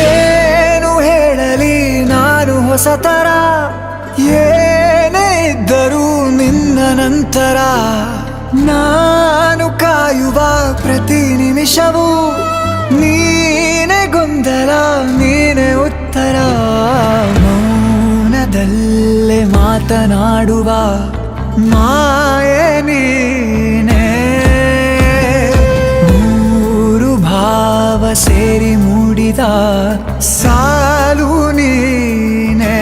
ಏನು ಹೇಳಲಿ ನಾನು ಹೊಸತರ, ಏನೇ ಇದ್ದರೂ ನಿನ್ನ ನಂತರ ನಾನು ಕಾಯುವ ಪ್ರತಿ ನಿಮಿಷವೂ ನೀನೆ ಗೊಂದಲ, ನೀನೆ ಉತ್ತರ. ಮೌನದಲ್ಲೇ ಮಾತನಾಡುವ ಮಾಯೆ ನೀನೆ, ಮೂರು ಭಾವ ಸೇರಿ ಮೂಡಿದ ಸಾಲು ನೀನೆ.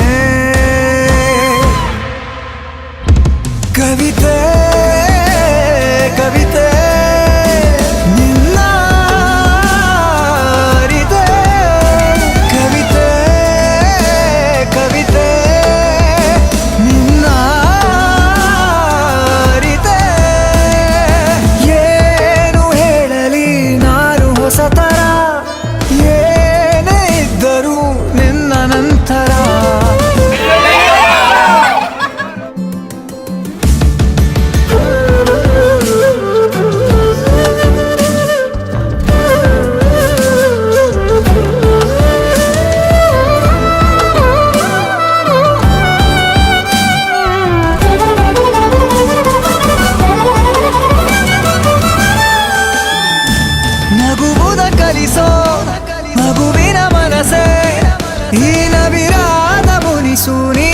ಕವಿತೆ ಕವಿತೆ ನಿನ್ನ ಅರಿತೆ, ಕವಿತೆ ಕವಿತೆ ನಿನ್ನ ಅರಿತೆ. ಏನು ಹೇಳಲಿ ನಾನು ಹೊಸತರ, ಏನೇ ಇದ್ದರೂ ನಿನ್ನ ನಂತರ. ನಗುವುದ ಕಲಿಸೋ ಮಗುವಿನ ಮನಸೆ, ಈ ನವಿರಾದ ಮುನಿಸು ನೀ.